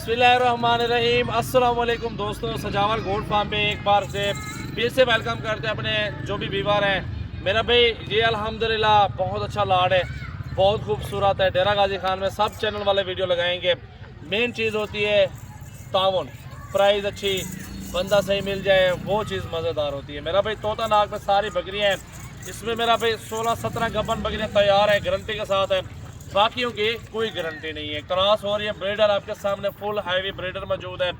बिस्मिल्लाहिर्रहमानिर्रहीम। अस्सलाम वालेकुम दोस्तों, सजावल गोट फार्म पे एक बार से फिर से वेलकम करते हैं अपने जो भी व्यूअर हैं। मेरा भाई ये अल्हम्दुलिल्लाह बहुत अच्छा लाड है, बहुत खूबसूरत है। डेरा गाजी खान में सब चैनल वाले वीडियो लगाएंगे। मेन चीज़ होती है तावन, प्राइस अच्छी, बंदा सही मिल जाए, वो चीज़ मज़ेदार होती है। मेरा भाई तोता नाग में सारी बकरियाँ हैं, इसमें मेरा भाई 16-17 गबन बकरियाँ तैयार है, गारंटी के साथ है। बाकियों की कोई गारंटी नहीं है। क्रॉस हो रही है, ब्रीडर आपके सामने फुल हैवी ब्रीडर मौजूद है।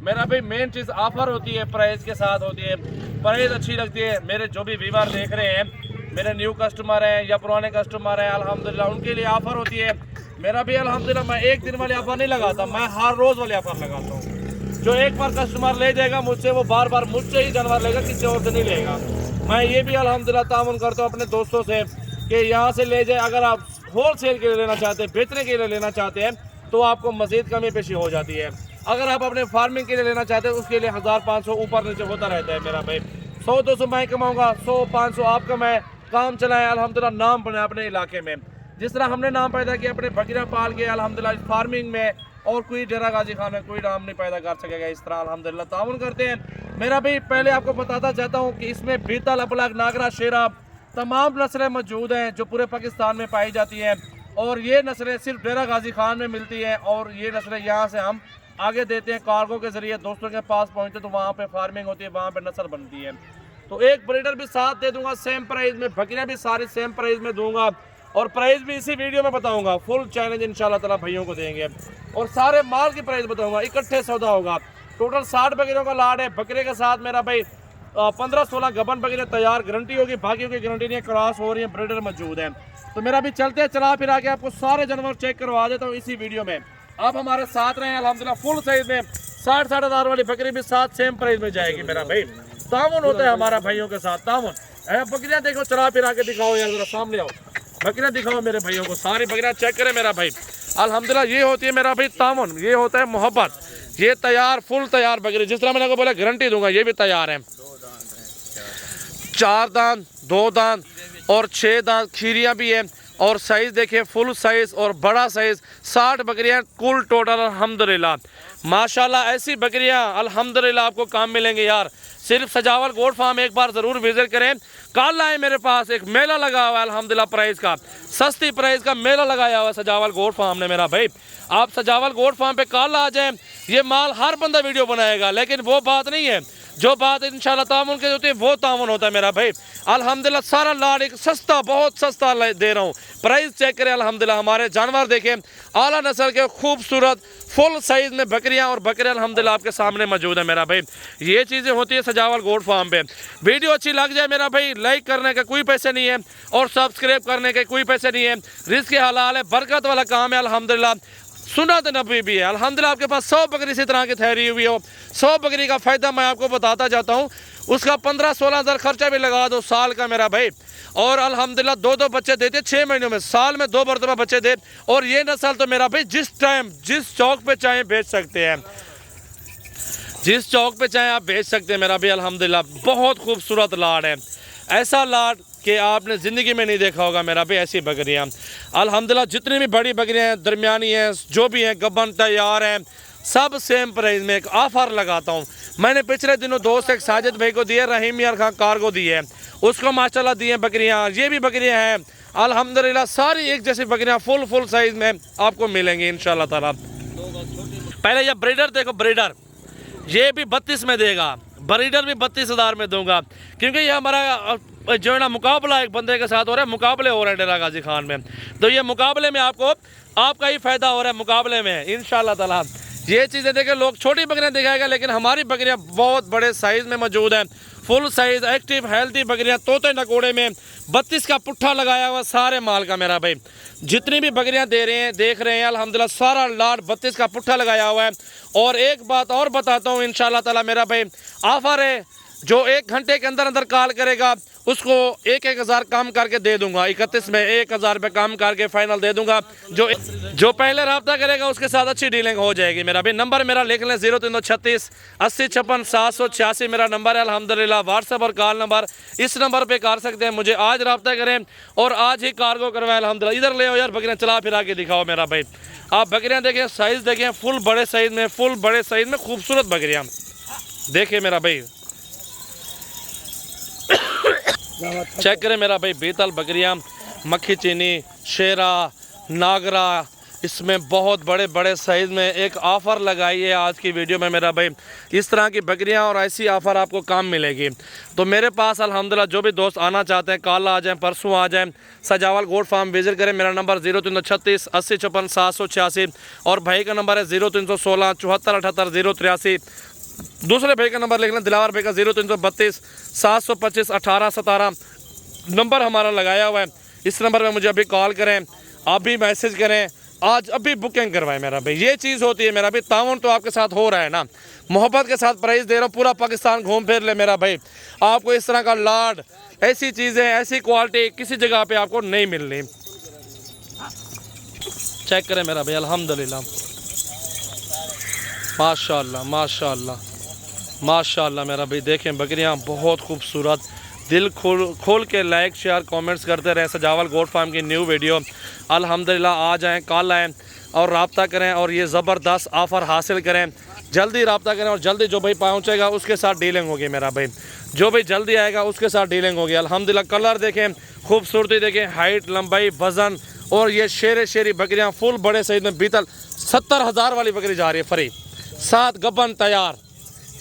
मेरा भाई मेन चीज़ ऑफर होती है, प्राइस के साथ होती है। प्राइस अच्छी लगती है। मेरे जो भी व्यूअर देख रहे हैं, मेरे न्यू कस्टमर हैं या पुराने कस्टमर हैं, अल्हम्दुलिल्लाह उनके लिए ऑफर होती है। मेरा भी अल्हम्दुलिल्लाह मैं एक दिन वाले ऑफर नहीं लगाता, मैं हर रोज़ वाले ऑफर लगाता हूँ। जो एक बार कस्टमर ले जाएगा मुझसे, वो बार बार मुझसे ही जानवर लेगा, किसी और से नहीं लेगा। मैं ये भी अल्हम्दुलिल्लाह तामुन करता हूँ अपने दोस्तों से कि यहाँ से ले जाए। अगर आप होल सेल के लिए लेना चाहते हैं, बेचने के लिए लेना चाहते हैं, तो आपको मज़ीद कमी पेशी हो जाती है। अगर आप अपने फार्मिंग के लिए लेना चाहते हैं, उसके लिए 1500 ऊपर नीचे होता रहता है। मेरा भाई 100-200 मैं कमाऊँगा, 100-500 आप कमाएँ, काम चलाएँ, अल्हम्दुलिल्लाह नाम बने अपने इलाके में। जिस तरह हमने नाम पैदा किया अपने बकरियाँ पाल के अल्हम्दुलिल्लाह फार्मिंग में, और कोई डेरा गाजी खान में कोई नाम नहीं पैदा कर सकेगा। इस तरह अल्हम्दुलिल्लाह ताउन करते हैं। मेरा भाई पहले आपको बताता चाहता हूँ कि इसमें बीतल, अपलग, नागरा, शेरा तमाम नस्लें मौजूद हैं जो पूरे पाकिस्तान में पाई जाती हैं। और ये नस्लें सिर्फ डेरा गाजी खान में मिलती हैं, और ये नस्लें यहाँ से हम आगे देते हैं कार्गो के ज़रिए, दोस्तों के पास पहुँचते तो वहाँ पे फार्मिंग होती है, वहाँ पे नस्ल बनती है। तो एक ब्रीडर भी साथ दे दूंगा सेम प्राइस में, बकरियाँ भी सारी सेम प्राइस में दूंगा, और प्राइस भी इसी वीडियो में बताऊंगा। फुल चैलेंज इंशाल्लाह ताला भैयों को देंगे, और सारे माल की प्राइस बताऊंगा। इकट्ठे सौदा होगा। टोटल 60 बकरियों का लाड है। बकरे के साथ मेरा भाई 15-16 गबन बकरियाँ तैयार, गारंटी होगी, बाकियों की गारंटी नहीं है। क्रॉस हो रही है, ब्रीडर मौजूद है। तो मेरा भी चलते चला फिर आके आपको सारे जानवर चेक करवा देता हूँ इसी वीडियो में। आप हमारे साथ रहें। अल्हम्दुलिल्लाह फुल साइज में 60-60 हज़ार वाली बकरी भी साथ सेम प्राइस में जाएगी। मेरा भाई तामुन होता है हमारा भाइयों के साथ, तामुन। बकरियाँ देखो, चला फिर आके दिखाओ यार, जरा सामने आओ, बकरियाँ दिखाओ मेरे भाइयों को। सारी बकरियाँ चेक करें मेरा भाई। अल्हम्दुलिल्लाह ये होती है मेरा भाई तामुन, ये होता है मोहब्बत। ये तैयार, फुल तैयार बकरी, जिस तरह मैंने आपको बोला गारंटी दूंगा, ये भी तैयार है। 4 दांत, 2 दांत और 6 दांत खीरियाँ भी है। और साइज़ देखिए, फुल साइज़ और बड़ा साइज़। 60 बकरियाँ कुल टोटल अल्हम्दुलिल्लाह माशाल्लाह। ऐसी बकरियाँ अल्हम्दुलिल्लाह आपको काम मिलेंगे यार। सिर्फ सजावल गोट फार्म एक बार ज़रूर विज़िट करें। कल आए मेरे पास, एक मेला लगा हुआ है अल्हम्दुलिल्लाह, प्राइस का, सस्ती प्राइस का मेला लगाया हुआ है सजावल गोट फार्म ने। मेरा भाई आप सजावल गोट फार्म पे कल आ जाएं। ये माल हर बंदा वीडियो बनाएगा, लेकिन वो बात नहीं है। जो बात इंशाल्लाह तामुन के होती है, वो तामुन होता है मेरा भाई। अल्हम्दुलिल्लाह सारा लाड एक सस्ता, बहुत सस्ता दे रहा हूँ। प्राइस चेक करें अल्हम्दुलिल्लाह। हमारे जानवर देखें, आला नस्ल के खूबसूरत फुल साइज़ में बकरियाँ और बकरे अल्हम्दुलिल्लाह आपके सामने मौजूद है। मेरा भाई ये चीज़ें होती है सजावल गोट फार्म पे। वीडियो अच्छी लग जाए मेरा भाई, लाइक करने का कोई पैसे नहीं है, और सब्सक्राइब करने के कोई पैसे नहीं है। रिस्क हलाल है, बरकत वाला काम है अल्हम्दुलिल्लाह। सुन्नत नबी भी है अल्हम्दुलिल्लाह। आपके पास 100 बकरी इसी तरह की ठहरी हुई हो, 100 बकरी का फ़ायदा मैं आपको बताता जाता हूँ। उसका 15-16 हज़ार खर्चा भी लगा दो साल का मेरा भाई, और अल्हम्दुलिल्लाह 2-2 बच्चे देते 6 महीनों में, साल में 2 मरतबा बच्चे दे। और ये नस्ल तो मेरा भाई जिस टाइम, जिस चौक पे चाहें बेच सकते हैं, जिस चौक पे चाहें आप बेच सकते हैं। मेरा भाई अल्हम्दुलिल्लाह बहुत खूबसूरत लाड है। ऐसा लाड कि आपने ज़िंदगी में नहीं देखा होगा मेरा भाई। ऐसी बकरियाँ अल्हम्दुलिल्लाह, जितनी भी बड़ी बकरियाँ हैं, दरमियानी हैं, जो भी हैं, गबन तैयार हैं, सब सेम प्राइस में। एक ऑफ़र लगाता हूँ। मैंने पिछले दिनों दोस्त एक साजिद भाई को दिए, रहीम यार खान कार्गो दिए है, उसको माशाल्लाह दिए बकरियाँ। ये भी बकरियाँ हैं अल्हम्दुलिल्लाह, सारी एक जैसी बकरियाँ फुल साइज़ में आपको मिलेंगी इंशाल्लाह ताला। पहले ये ब्रीडर देखो, ब्रीडर ये भी 32 में देगा, ब्रीडर भी 32 हज़ार में दूंगा, क्योंकि ये हमारा जो है ना मुकाबला एक बंदे के साथ हो रहा है, मुकाबले हो रहे हैं डेरा गाजी खान में। तो ये मुकाबले में आपको, आपका ही फ़ायदा हो रहा है मुकाबले में इंशाल्लाह ताला। ये चीज़ें देखें, लोग छोटी बकरियाँ दिखाएगा, लेकिन हमारी बकरियाँ बहुत बड़े साइज़ में मौजूद हैं। फुल साइज़ एक्टिव हेल्थी बकरियाँ, तोते नकोड़े में 32 का पुट्ठा लगाया हुआ सारे माल का। मेरा भाई जितनी भी बकरियाँ दे रहे हैं, देख रहे हैं अल्हम्दुलिल्लाह, सारा लाड 32 का पुट्ठा लगाया हुआ है। और एक बात और बताता हूँ इंशाल्लाह ताला मेरा भाई, ऑफ़र है जो 1 घंटे के अंदर अंदर कॉल करेगा उसको 1,000 कम करके दे दूंगा। 31 में 1,000 रुपये कम करके फाइनल दे दूंगा। जो पहले रब्ता करेगा उसके साथ अच्छी डीलिंग हो जाएगी। मेरा भी नंबर मेरा लिख लें 0336 80 56 786 मेरा नंबर है अल्हम्दुलिल्लाह। व्हाट्सएप और कॉल नंबर इस नंबर पे कर सकते हैं। मुझे आज रब्ता करें और आज ही कार्गो करवाएं अल्हम्दुलिल्लाह। इधर ले आओ यार बकरियाँ, चला फिरा के दिखाओ मेरा भाई। आप बकरियाँ देखें, साइज़ देखें, फुल बड़े साइज़ में, फुल बड़े साइज़ में खूबसूरत बकरियाँ देखें मेरा भाई। चेक करें मेरा भाई, बीतल बकरियाँ, मक्खी चीनी, शेरा, नागरा, इसमें बहुत बड़े बड़े साइज़ में एक ऑफ़र लगाई है आज की वीडियो में मेरा भाई। इस तरह की बकरियां और ऐसी ऑफ़र आपको कम मिलेगी। तो मेरे पास अल्हम्दुलिल्लाह जो भी दोस्त आना चाहते हैं, कल आ जाएं, परसों आ जाएं, सजावल गोट फार्म विज़िट करें। मेरा नंबर 0336 80 56 786 और भाई का नंबर है 0316 74 78 083। दूसरे भाई का नंबर लिख लें, दिलावर भाई का 0332 725 18 17 नंबर हमारा लगाया हुआ है। इस नंबर पे मुझे अभी कॉल करें, आप भी मैसेज करें, आज अभी बुकिंग करवाएं मेरा भाई। ये चीज़ होती है मेरा भाई, ताउन तो आपके साथ हो रहा है ना, मोहब्बत के साथ प्राइस दे रहा हूँ, पूरा पाकिस्तान घूम फिर ले मेरा भाई। आपको इस तरह का लाड, ऐसी चीज़ें, ऐसी क्वालिटी किसी जगह पे आपको नहीं मिलनी। चेक करें मेरा भाई, अल्हम्दुलिल्लाह, माशाल्लाह माशाल्लाह माशाल्लाह मेरा भाई। देखें बकरियां बहुत खूबसूरत, दिल खोल के लाइक शेयर कमेंट्स करते रहें। सजावल गोट फार्म की न्यू वीडियो अल्हम्दुलिल्लाह आ जाएं, कल आएँ और रब्ता करें और ये ज़बरदस्त ऑफ़र हासिल करें। जल्दी रब्ता करें और जल्दी जो भाई पहुँचेगा उसके साथ डीलिंग होगी मेरा भाई। जो भाई जल्दी आएगा उसके साथ डीलिंग होगी अल्हम्दुलिल्लाह। कलर देखें, खूबसूरती देखें, हाइट, लंबाई, वज़न, और ये शेरी बकरियाँ फुल बड़े साइज़ में। बीतल 70,000 वाली बकरी जा रही है फ्री, 7 गब्बन तैयार।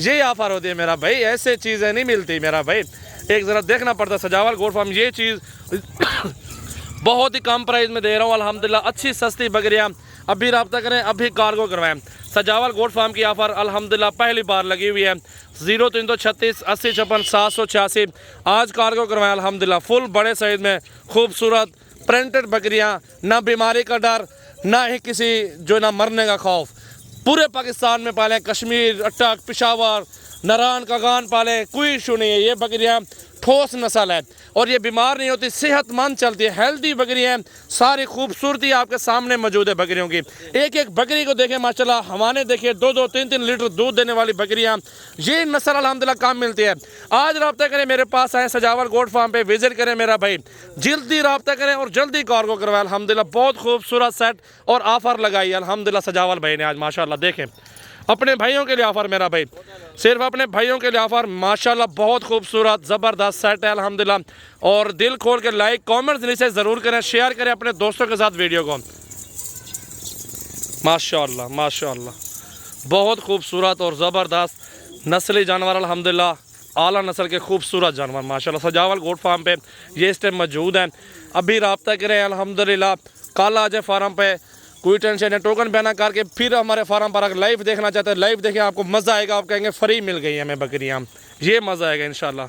ये ऑफ़र होती है मेरा भाई, ऐसे चीज़ें नहीं मिलती मेरा भाई। एक ज़रा देखना पड़ता है सजावल गोट फार्म, ये चीज़ बहुत ही कम प्राइस में दे रहा हूँ अल्हम्दुलिल्लाह। अच्छी सस्ती बकरियाँ, अभी रब्ता करें, अभी कार्गो करवाएं। सजावल गोट फार्म की ऑफ़र अल्हम्दुलिल्लाह पहली बार लगी हुई है। 0336 80 56 786 आज कार्गो करवाएं अल्हम्दुलिल्लाह। फुल बड़े साइज़ में खूबसूरत प्रिंटेड बकरियाँ, ना बीमारी का डर, ना ही किसी जो ना मरने का खौफ। पूरे पाकिस्तान में पालें, कश्मीर, अटक, पेशावर, नारायण कागान पालें, कोई इशू नहीं है। ये बकरियाँ ठोस नस्ल है और ये बीमार नहीं होती, सेहतमंद चलती है, हेल्दी बकरियाँ हैं। सारी खूबसूरती आपके सामने मौजूद है बकरियों की। एक एक बकरी को देखें माशाल्लाह, हमारे देखिए 2-2 3-3 लीटर दूध देने वाली बकरियाँ, ये नस्ल अल्हम्दुलिल्लाह कम मिलती है। आज रब्ता करें, मेरे पास आए, सजावल गोट फार्म पे विजिट करें मेरा भाई। जल्दी रब्ता करें और जल्दी कार्गो करवाएं अल्हम्दुलिल्लाह। बहुत खूबसूरत सेट और ऑफ़र लगाई अल्हम्दुलिल्लाह सजावल भाई ने आज माशाल्लाह। देखें अपने भाइयों के लिए ऑफ़र मेरा भाई, सिर्फ अपने भाइयों के लिए ऑफ़र माशाल्लाह। बहुत खूबसूरत ज़बरदस्त सेट है अल्हम्दुलिल्लाह। और दिल खोल के लाइक कमेंट्स नीचे ज़रूर करें, शेयर करें अपने दोस्तों के साथ वीडियो को। माशाल्लाह माशाल्लाह बहुत खूबसूरत और ज़बरदस्त नस्ली जानवर अल्हम्दुलिल्लाह, आला नस्ल के खूबसूरत जानवर माशाल्लाह सजावल गोट फार्म पे ये इस टाइम मौजूद हैं। अभी रब्ता करें अल्हम्दुलिल्लाह, कल आ जाए फार्म पे, कोई टेंशन है। टोकन बयाना करके फिर हमारे फार्म पर अगर लाइव देखना चाहते हैं, लाइव देखें, आपको मज़ा आएगा। आप कहेंगे फ्री मिल गई हमें बकरियाँ, ये मज़ा आएगा इंशाल्लाह।